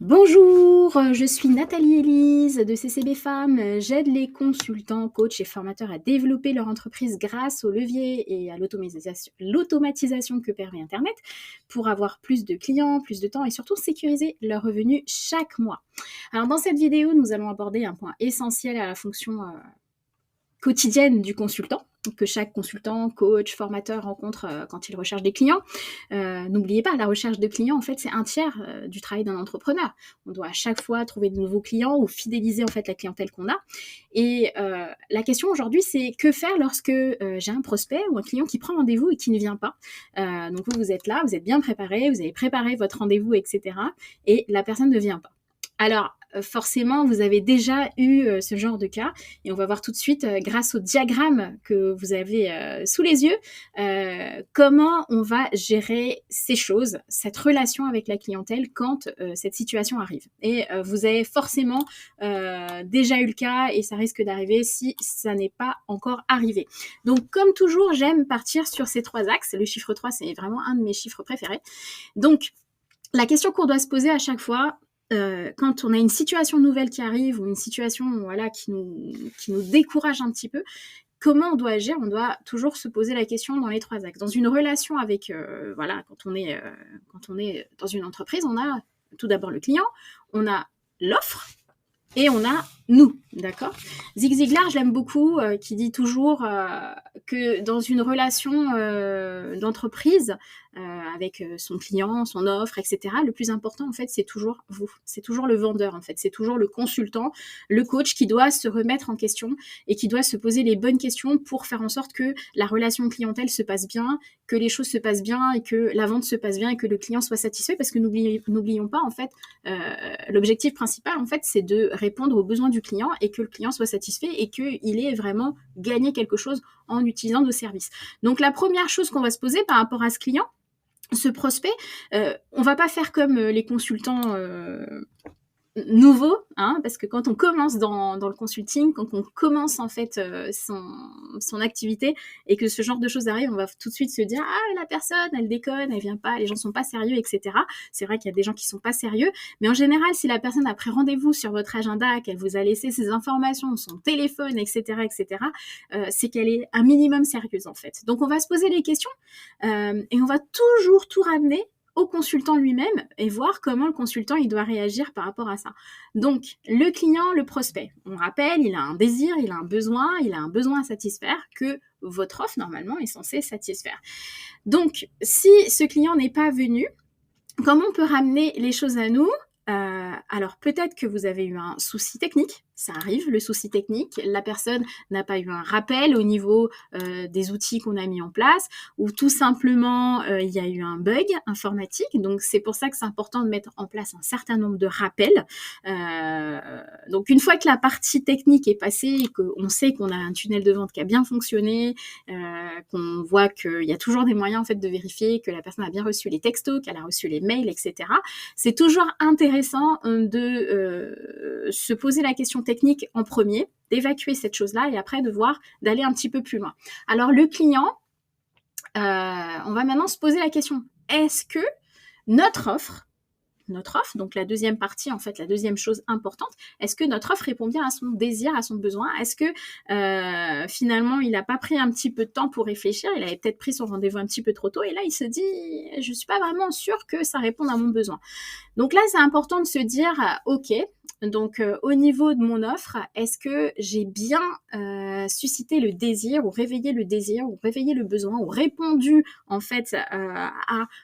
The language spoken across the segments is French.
Bonjour, je suis Nathalie Élise de CCB Femmes. J'aide les consultants, coachs et formateurs à développer leur entreprise grâce aux leviers et à l'automatisation que permet Internet pour avoir plus de clients, plus de temps et surtout sécuriser leurs revenus chaque mois. Alors dans cette vidéo, nous allons aborder un point essentiel à la fonction quotidienne du consultant, que chaque consultant, coach, formateur rencontre quand il recherche des clients. N'oubliez pas, la recherche de clients, en fait, c'est un tiers du travail d'un entrepreneur. On doit à chaque fois trouver de nouveaux clients ou fidéliser en fait la clientèle qu'on a. Et la question aujourd'hui, c'est que faire lorsque j'ai un prospect ou un client qui prend rendez-vous et qui ne vient pas. Donc vous êtes là, vous êtes bien préparé, vous avez préparé votre rendez-vous, etc. Et la personne ne vient pas. Alors, forcément, vous avez déjà eu ce genre de cas et on va voir tout de suite, grâce au diagramme que vous avez sous les yeux, comment on va gérer ces choses, cette relation avec la clientèle quand cette situation arrive. Et vous avez forcément déjà eu le cas et ça risque d'arriver si ça n'est pas encore arrivé. Donc, comme toujours, j'aime partir sur ces 3 axes. Le chiffre 3, c'est vraiment un de mes chiffres préférés. Donc, la question qu'on doit se poser à chaque fois, quand on a une situation nouvelle qui arrive ou une situation voilà, qui nous décourage un petit peu, comment on doit agir? On doit toujours se poser la question dans les 3 axes. Dans une relation avec, voilà, quand on est dans une entreprise, on a tout d'abord le client, on a l'offre et on a nous, d'accord? Zig Ziglar, je l'aime beaucoup, qui dit toujours que dans une relation d'entreprise, avec son client, son offre, etc., le plus important, en fait, c'est toujours vous. C'est toujours le vendeur, en fait. C'est toujours le consultant, le coach qui doit se remettre en question et qui doit se poser les bonnes questions pour faire en sorte que la relation clientèle se passe bien, que les choses se passent bien et que la vente se passe bien et que le client soit satisfait. Parce que n'oublions pas, en fait, l'objectif principal, en fait, c'est de répondre aux besoins du client et que le client soit satisfait et qu'il ait vraiment gagné quelque chose en utilisant nos services. Donc, la première chose qu'on va se poser par rapport à ce client, ce prospect, on va pas faire comme les consultants nouveau, hein, parce que quand on commence dans le consulting, quand on commence en fait son activité et que ce genre de choses arrive, on va tout de suite se dire ah la personne elle déconne, elle vient pas, les gens sont pas sérieux, etc. C'est vrai qu'il y a des gens qui sont pas sérieux, mais en général si la personne a pris rendez-vous sur votre agenda, qu'elle vous a laissé ses informations, son téléphone, etc., etc., c'est qu'elle est un minimum sérieuse en fait. Donc on va se poser les questions et on va toujours tout ramener au consultant lui-même et voir comment le consultant il doit réagir par rapport à ça. Donc, le client, le prospect, on rappelle, il a un désir, il a un besoin à satisfaire que votre offre, normalement, est censée satisfaire. Donc, si ce client n'est pas venu, comment on peut ramener les choses à nous ? Alors, peut-être que vous avez eu un souci technique, ça arrive, le souci technique, la personne n'a pas eu un rappel au niveau des outils qu'on a mis en place, ou tout simplement il y a eu un bug informatique, donc c'est pour ça que c'est important de mettre en place un certain nombre de rappels. Donc une fois que la partie technique est passée et qu'on sait qu'on a un tunnel de vente qui a bien fonctionné, qu'on voit qu'il y a toujours des moyens en fait de vérifier que la personne a bien reçu les textos, qu'elle a reçu les mails, etc., c'est toujours intéressant de se poser la question technique en premier, d'évacuer cette chose-là et après de voir, d'aller un petit peu plus loin. Alors le client, on va maintenant se poser la question, est-ce que notre offre, donc la deuxième partie, en fait, la deuxième chose importante, est-ce que notre offre répond bien à son désir, à son besoin? Est-ce que finalement, il n'a pas pris un petit peu de temps pour réfléchir? Il avait peut-être pris son rendez-vous un petit peu trop tôt et là, il se dit, je ne suis pas vraiment sûr que ça réponde à mon besoin. Donc là, c'est important de se dire, ok, donc au niveau de mon offre, est-ce que j'ai bien suscité le désir ou réveillé le désir ou réveillé le besoin ou répondu en fait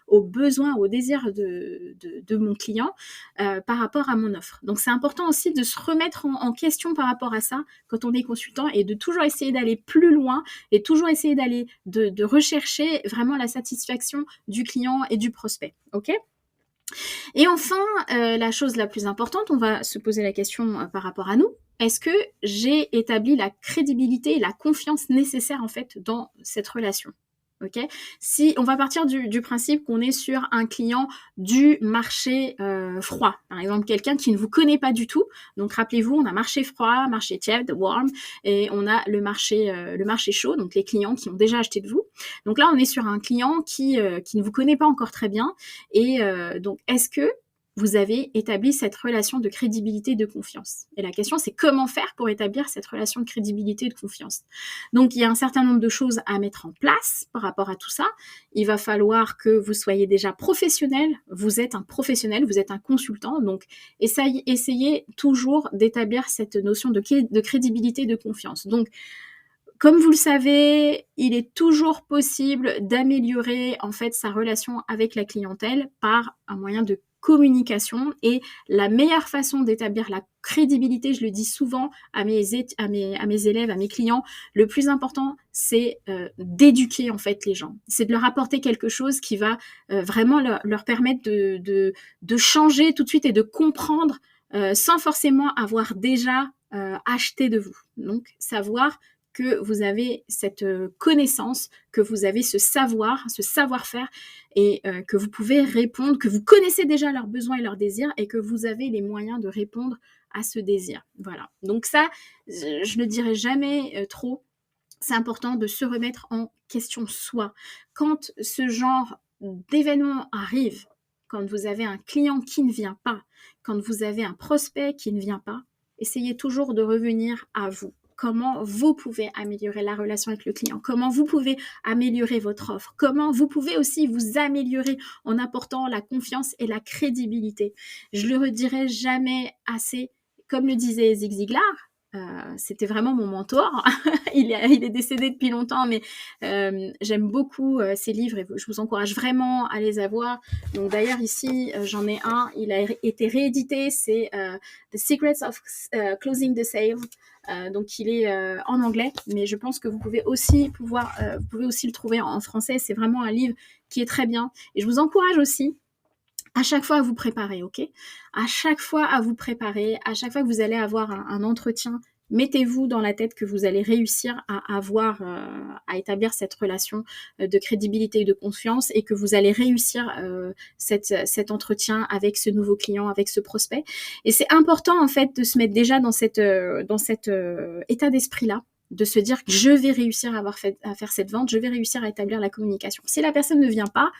aux besoins, aux désirs de mon client par rapport à mon offre. Donc c'est important aussi de se remettre en question par rapport à ça quand on est consultant et de toujours essayer d'aller plus loin et toujours essayer de rechercher vraiment la satisfaction du client et du prospect. Ok ? Et enfin, la chose la plus importante, on va se poser la question par rapport à nous. Est-ce que j'ai établi la crédibilité et la confiance nécessaire en fait dans cette relation? Ok, si on va partir du principe qu'on est sur un client du marché froid, par exemple quelqu'un qui ne vous connaît pas du tout. Donc rappelez-vous, on a marché froid, marché tiède, warm, et on a le marché chaud, donc les clients qui ont déjà acheté de vous. Donc là, on est sur un client qui ne vous connaît pas encore très bien, et donc est-ce que vous avez établi cette relation de crédibilité et de confiance. Et la question, c'est comment faire pour établir cette relation de crédibilité et de confiance. Donc, il y a un certain nombre de choses à mettre en place par rapport à tout ça. Il va falloir que vous soyez déjà professionnel. Vous êtes un professionnel, vous êtes un consultant. Donc, essayez toujours d'établir cette notion de crédibilité et de confiance. Donc, comme vous le savez, il est toujours possible d'améliorer en fait sa relation avec la clientèle par un moyen de communication, et la meilleure façon d'établir la crédibilité, je le dis souvent à mes élèves, à mes clients, le plus important, c'est d'éduquer en fait les gens. C'est de leur apporter quelque chose qui va vraiment leur permettre de changer tout de suite et de comprendre sans forcément avoir déjà acheté de vous. Donc, savoir que vous avez cette connaissance, que vous avez ce savoir-faire, et que vous pouvez répondre, que vous connaissez déjà leurs besoins et leurs désirs, et que vous avez les moyens de répondre à ce désir. Voilà. Donc ça, je ne dirai jamais trop. C'est important de se remettre en question soi. Quand ce genre d'événement arrive, quand vous avez un client qui ne vient pas, quand vous avez un prospect qui ne vient pas, essayez toujours de revenir à vous. Comment vous pouvez améliorer la relation avec le client, comment vous pouvez améliorer votre offre, comment vous pouvez aussi vous améliorer en apportant la confiance et la crédibilité. Je le redirai jamais assez, comme le disait Zig Ziglar, c'était vraiment mon mentor. il est décédé depuis longtemps, mais j'aime beaucoup ses livres et je vous encourage vraiment à les avoir. Donc d'ailleurs ici, j'en ai un, il a été réédité, c'est The Secrets of Closing the Sale. Donc il est en anglais, mais je pense que vous pouvez aussi le trouver en français. C'est vraiment un livre qui est très bien. Et je vous encourage aussi à chaque fois à vous préparer, ok ? À chaque fois à vous préparer, à chaque fois que vous allez avoir un entretien, mettez-vous dans la tête que vous allez réussir à établir cette relation de crédibilité et de confiance, et que vous allez réussir cet entretien avec ce nouveau client, avec ce prospect. Et c'est important en fait de se mettre déjà dans cet état d'esprit-là, de se dire que je vais réussir à faire cette vente, je vais réussir à établir la communication. Si la personne ne vient pas,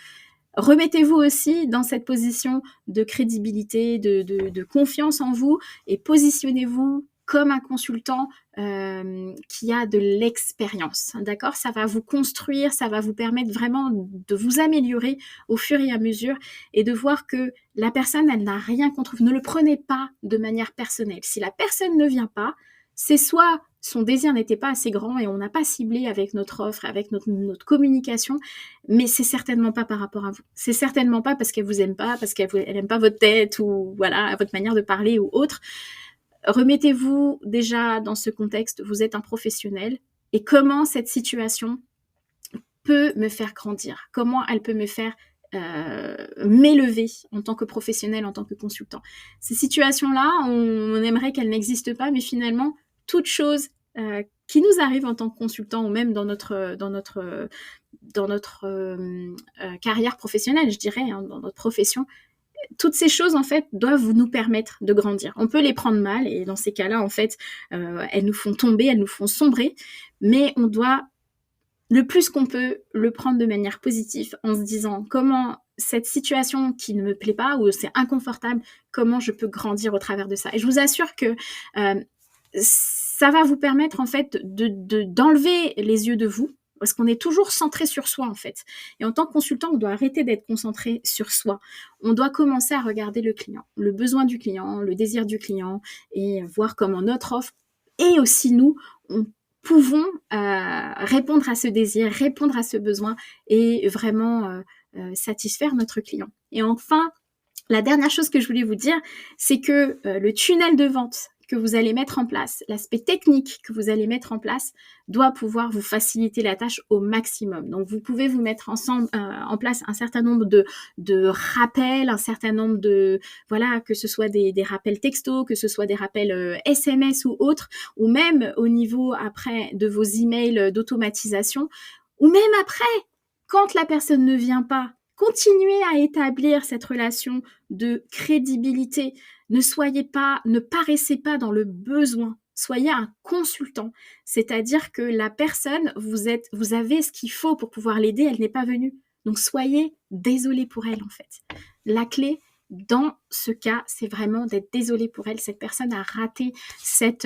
remettez-vous aussi dans cette position de crédibilité, de confiance en vous, et positionnez-vous comme un consultant qui a de l'expérience, d'accord ? Ça va vous construire, ça va vous permettre vraiment de vous améliorer au fur et à mesure, et de voir que la personne, elle n'a rien contre vous. Ne le prenez pas de manière personnelle. Si la personne ne vient pas, c'est soit son désir n'était pas assez grand et on n'a pas ciblé avec notre offre, avec notre communication, mais c'est certainement pas par rapport à vous. C'est certainement pas parce qu'elle vous aime pas, parce qu'elle aime pas votre tête, ou voilà, votre manière de parler ou autre. Remettez-vous déjà dans ce contexte, vous êtes un professionnel, et comment cette situation peut me faire grandir, comment elle peut me faire m'élever en tant que professionnel, en tant que consultant. Ces situations-là, on aimerait qu'elles n'existent pas, mais finalement, toute chose qui nous arrive en tant que consultant, ou même dans notre carrière professionnelle, je dirais, hein, dans notre profession, toutes ces choses, en fait, doivent nous permettre de grandir. On peut les prendre mal, et dans ces cas-là, en fait, elles nous font tomber, elles nous font sombrer, mais on doit, le plus qu'on peut, le prendre de manière positive, en se disant comment cette situation qui ne me plaît pas, ou c'est inconfortable, comment je peux grandir au travers de ça. Et je vous assure que ça va vous permettre en fait d'enlever les yeux de vous, parce qu'on est toujours centré sur soi en fait. Et en tant que consultant, on doit arrêter d'être concentré sur soi. On doit commencer à regarder le client, le besoin du client, le désir du client, et voir comment notre offre, et aussi nous, on pouvons répondre à ce désir, répondre à ce besoin, et vraiment satisfaire notre client. Et enfin, la dernière chose que je voulais vous dire, c'est que le tunnel de vente que vous allez mettre en place, l'aspect technique que vous allez mettre en place, doit pouvoir vous faciliter la tâche au maximum. Donc, vous pouvez vous mettre en place un certain nombre de rappels, un certain nombre de, voilà, que ce soit des rappels texto, que ce soit des rappels SMS ou autres, ou même au niveau après de vos emails d'automatisation, ou même après, quand la personne ne vient pas, continuez à établir cette relation de crédibilité. Ne paraissez pas dans le besoin. Soyez un consultant. C'est-à-dire que la personne, vous avez ce qu'il faut pour pouvoir l'aider, elle n'est pas venue. Donc soyez désolé pour elle en fait. La clé, dans ce cas, c'est vraiment d'être désolé pour elle. Cette personne a raté cet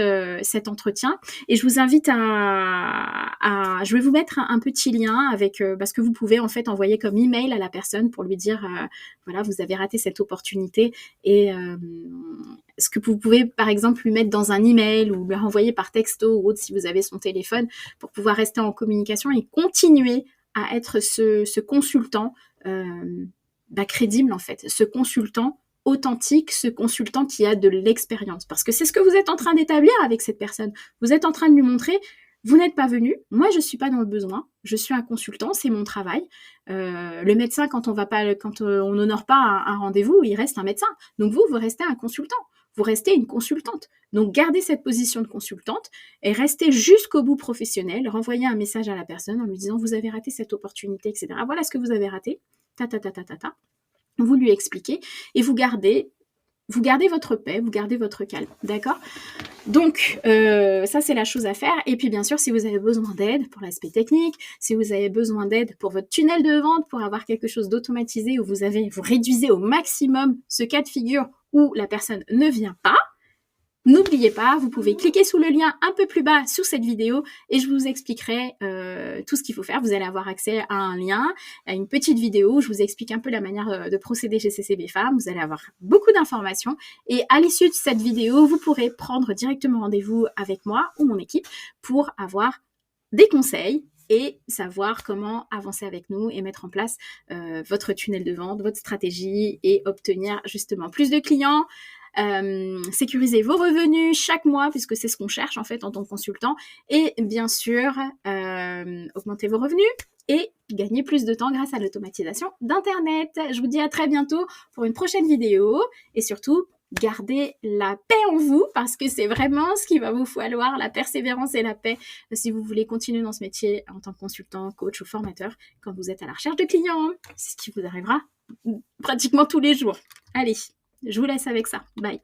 entretien. Et je vous invite je vais vous mettre un petit lien avec, parce que vous pouvez en fait envoyer comme email à la personne pour lui dire, voilà, vous avez raté cette opportunité. Et ce que vous pouvez, par exemple, lui mettre dans un email ou lui renvoyer par texto ou autre si vous avez son téléphone pour pouvoir rester en communication et continuer à être ce consultant crédible en fait, ce consultant authentique, ce consultant qui a de l'expérience. Parce que c'est ce que vous êtes en train d'établir avec cette personne. Vous êtes en train de lui montrer, vous n'êtes pas venu, moi je suis pas dans le besoin, je suis un consultant, c'est mon travail. Le médecin, quand on n'honore pas un rendez-vous, il reste un médecin. Donc vous restez un consultant, vous restez une consultante. Donc gardez cette position de consultante et restez jusqu'au bout professionnel, renvoyez un message à la personne en lui disant vous avez raté cette opportunité, etc. Voilà ce que vous avez raté. Vous lui expliquez et vous gardez votre paix, vous gardez votre calme, d'accord? Donc, ça, c'est la chose à faire. Et puis, bien sûr, si vous avez besoin d'aide pour l'aspect technique, si vous avez besoin d'aide pour votre tunnel de vente, pour avoir quelque chose d'automatisé où vous réduisez au maximum ce cas de figure où la personne ne vient pas, n'oubliez pas, vous pouvez cliquer sous le lien un peu plus bas sous cette vidéo et je vous expliquerai tout ce qu'il faut faire. Vous allez avoir accès à un lien, à une petite vidéo où je vous explique un peu la manière de procéder chez CCB Femmes. Vous allez avoir beaucoup d'informations et à l'issue de cette vidéo, vous pourrez prendre directement rendez-vous avec moi ou mon équipe pour avoir des conseils et savoir comment avancer avec nous et mettre en place votre tunnel de vente, votre stratégie et obtenir justement plus de clients, sécuriser vos revenus chaque mois puisque c'est ce qu'on cherche en fait en tant que consultant et bien sûr augmenter vos revenus et gagner plus de temps grâce à l'automatisation d'internet. Je vous dis à très bientôt pour une prochaine vidéo et surtout gardez la paix en vous parce que c'est vraiment ce qu'il va vous falloir, la persévérance et la paix si vous voulez continuer dans ce métier en tant que consultant, coach ou formateur quand vous êtes à la recherche de clients. C'est ce qui vous arrivera pratiquement tous les jours. Allez, je vous laisse avec ça. Bye.